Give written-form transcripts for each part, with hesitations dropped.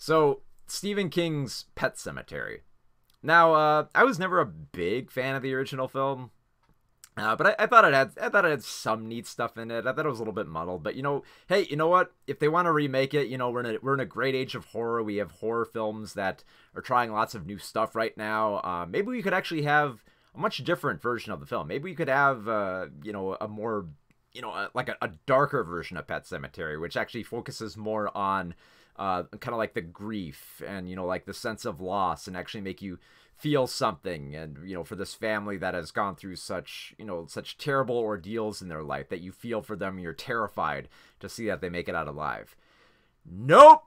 So, Stephen King's Pet Sematary. Now, I was never a big fan of the original film, but I thought it had some neat stuff in it. I thought it was a little bit muddled, but hey, you know what? If they want to remake it, we're in a great age of horror. We have horror films that are trying lots of new stuff right now. Maybe we could actually have a much different version of the film. Maybe we could have, a more, like a darker version of Pet Sematary, which actually focuses more on kind of like the grief and like the sense of loss, and actually make you feel something. And for this family that has gone through such terrible ordeals in their life, that you feel for them and you're terrified to see that they make it out alive. Nope.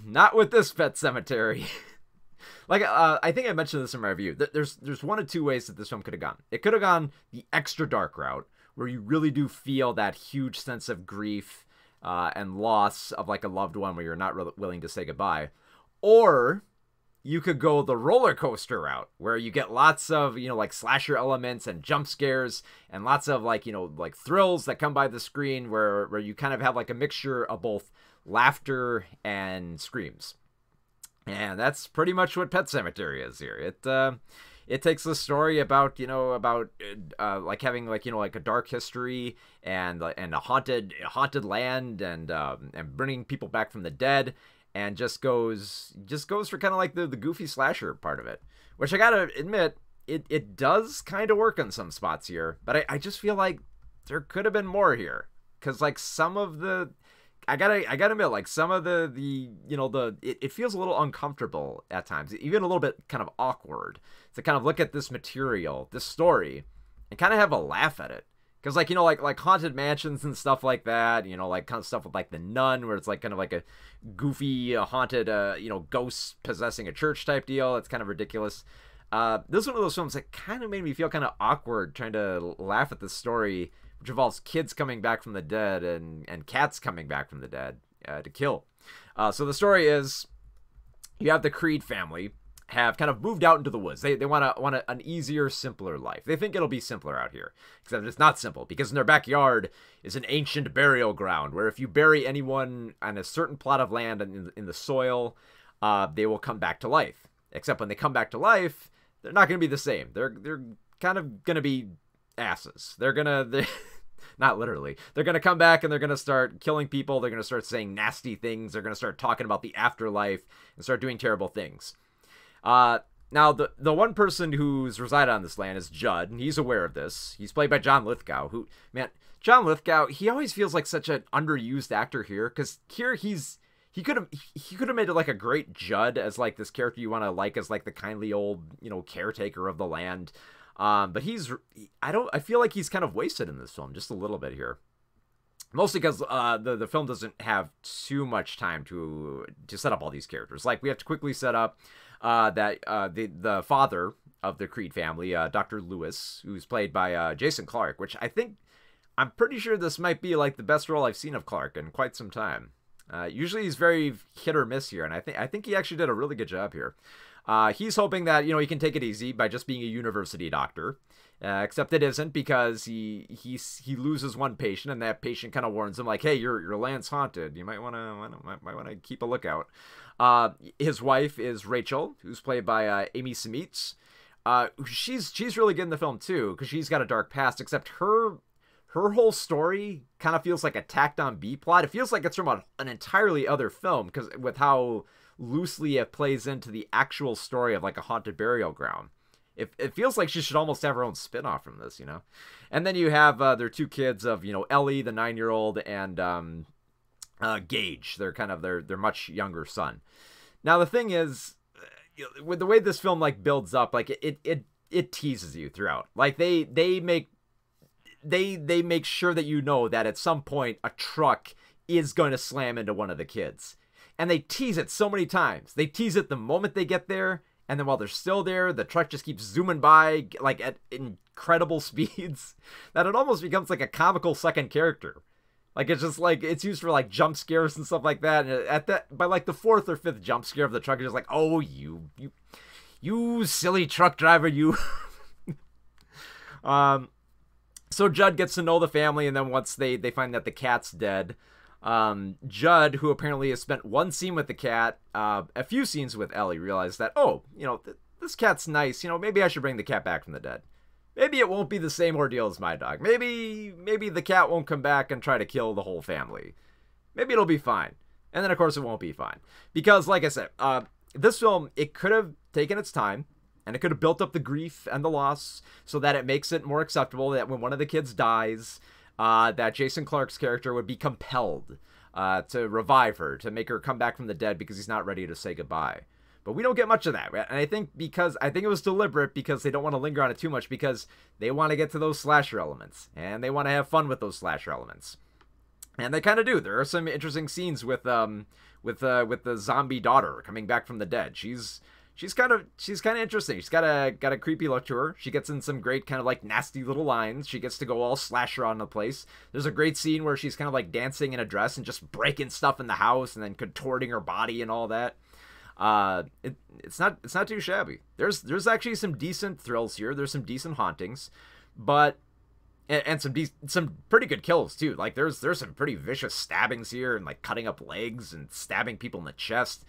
Not with this Pet Sematary. Like, I think I mentioned this in my review. There's one of two ways that this film could have gone. It could have gone the extra dark route, where you really do feel that huge sense of grief and loss of like a loved one, where you're not really willing to say goodbye. Or you could go the roller coaster route, where you get lots of, like slasher elements and jump scares, and lots of like, like thrills that come by the screen, where you kind of have like a mixture of both laughter and screams. And that's pretty much what Pet Sematary is here. It takes the story about like having like like a dark history and a haunted land, and bringing people back from the dead, and just goes for kind of like the goofy slasher part of it, which I gotta admit it does kind of work on some spots here, but I just feel like there could have been more here, because like some of the I gotta admit, like some of it feels a little uncomfortable at times, even a little bit kind of awkward to kind of look at this material, this story, and kind of have a laugh at it. Because like haunted mansions and stuff like that, like kind of stuff with like The Nun, where it's like kind of like a goofy haunted ghosts possessing a church type deal. It's kind of ridiculous. This is one of those films that kind of made me feel kind of awkward trying to laugh at this story, which involves kids coming back from the dead and cats coming back from the dead to kill. So the story is, you have the Creed family have kind of moved out into the woods. They want an easier, simpler life. They think it'll be simpler out here, except it's not simple, because in their backyard is an ancient burial ground, where if you bury anyone on a certain plot of land in the soil, they will come back to life. Except when they come back to life, they're not going to be the same. They're kind of going to be asses. They're not literally. They're going to come back and they're going to start killing people. They're going to start saying nasty things. They're going to start talking about the afterlife and start doing terrible things. Now, the one person who's resided on this land is Judd, and he's aware of this. He's played by John Lithgow, who, man, John Lithgow, he always feels like such an underused actor here, because here he could have made it like a great Judd as like this character you want to like as like the kindly old, caretaker of the land. But I feel like he's kind of wasted in this film just a little bit here. Mostly because the film doesn't have too much time to set up all these characters. Like, we have to quickly set up that the father of the Creed family, Dr. Lewis, who's played by Jason Clarke, which I'm pretty sure this might be like the best role I've seen of Clarke in quite some time. Usually he's very hit or miss here, and I think he actually did a really good job here. He's hoping that he can take it easy by just being a university doctor. Except it isn't, because he loses one patient, and that patient kind of warns him like, "Hey, your land's haunted. You might want to keep a lookout." His wife is Rachel, who's played by Amy Seimetz. She's really good in the film too, because she's got a dark past. Except her whole story kind of feels like a tacked on B plot. It feels like it's from an entirely other film, because with how loosely it plays into the actual story of like a haunted burial ground. It feels like she should almost have her own spin-off from this, And then you have their two kids of, Ellie, the 9-year-old, and Gage, their much younger son. Now, the thing is, with the way this film, like, builds up, like, it teases you throughout. Like, they make sure that that at some point a truck is going to slam into one of the kids. And they tease it so many times. They tease it the moment they get there, and then while they're still there, the truck just keeps zooming by, like, at incredible speeds, that it almost becomes like a comical second character. Like, it's just like, it's used for like jump scares and stuff like that. And by like the 4th or 5th jump scare of the truck, it's just like, oh, you silly truck driver, you. So Judd gets to know the family, and then once they find that the cat's dead, Judd, who apparently has spent one scene with the cat, a few scenes with Ellie, realized that, oh, this cat's nice. Maybe I should bring the cat back from the dead. Maybe it won't be the same ordeal as my dog. Maybe the cat won't come back and try to kill the whole family. Maybe it'll be fine. And then, of course, it won't be fine. Because, like I said, this film, it could have taken its time, and it could have built up the grief and the loss so that it makes it more acceptable that when one of the kids dies, that Jason Clarke's character would be compelled to revive her, to make her come back from the dead because he's not ready to say goodbye. But we don't get much of that. And I think it was deliberate because they don't want to linger on it too much because they want to get to those slasher elements. And they want to have fun with those slasher elements. And they kind of do. There are some interesting scenes with the zombie daughter coming back from the dead. She's kind of interesting. She's got a creepy look to her. She gets in some great kind of like nasty little lines. She gets to go all slasher on the place. There's a great scene where she's kind of like dancing in a dress and just breaking stuff in the house and then contorting her body and all that. It's not too shabby. There's actually some decent thrills here. There's some decent hauntings, but and some pretty good kills too. Like there's some pretty vicious stabbings here and like cutting up legs and stabbing people in the chest.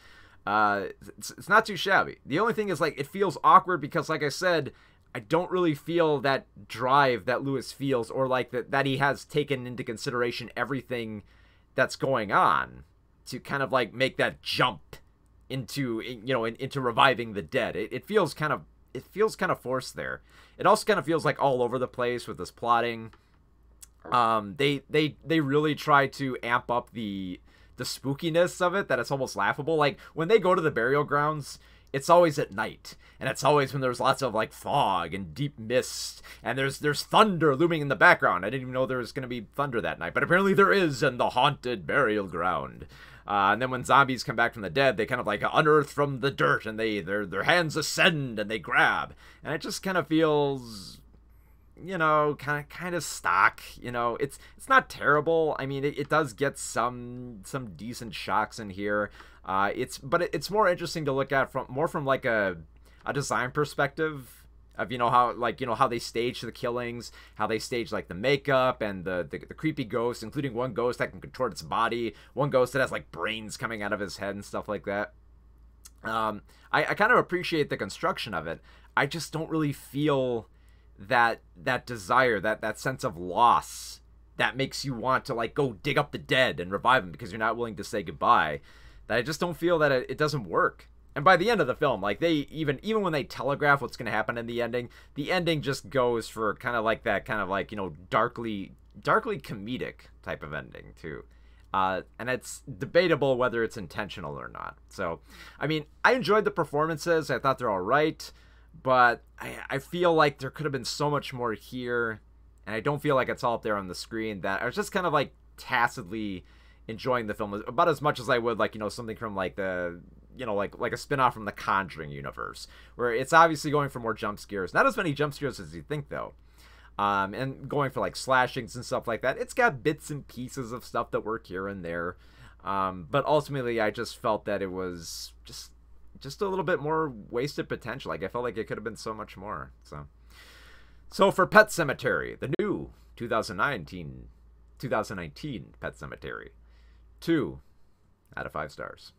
It's not too shabby. The only thing is like it feels awkward because like I said, I don't really feel that drive that Lewis feels or like that he has taken into consideration everything that's going on to kind of like make that jump into into reviving the dead. It feels kind of forced there. It also kind of feels like all over the place with this plotting. They really try to amp up the spookiness of it that it's almost laughable. Like when they go to the burial grounds, it's always at night, and it's always when there's lots of like fog and deep mist, and there's thunder looming in the background. I didn't even know there was going to be thunder that night, but apparently there is in the haunted burial ground. And then when zombies come back from the dead, they kind of like unearth from the dirt, and their hands ascend and they grab, and it just kind of feels, kind of stock. It's not terrible. I mean, it does get some decent shocks in here. But it's more interesting to look at from like a design perspective of how they stage the killings, how they stage like the makeup and the creepy ghosts, including one ghost that can contort its body, one ghost that has like brains coming out of his head and stuff like that. I kind of appreciate the construction of it. I just don't really feel that desire, that sense of loss that makes you want to like go dig up the dead and revive them because you're not willing to say goodbye. That I just don't feel that it doesn't work. And by the end of the film, like they even when they telegraph what's going to happen in the ending just goes for kind of like that kind of like, darkly comedic type of ending too. And it's debatable whether it's intentional or not. So, I mean, I enjoyed the performances. I thought they're all right, but I feel like there could have been so much more here, and I don't feel like it's all up there on the screen, that I was just kind of like tacitly enjoying the film about as much as I would like, something from like the, like a spin-off from the Conjuring universe, where it's obviously going for more jump scares. Not as many jump scares as you think, though. And going for like slashings and stuff like that. It's got bits and pieces of stuff that work here and there. But ultimately, I just felt that it was just a little bit more wasted potential. Like I felt like it could have been so much more. So for Pet Sematary, the new 2019 Pet Sematary, 2 out of 5 stars.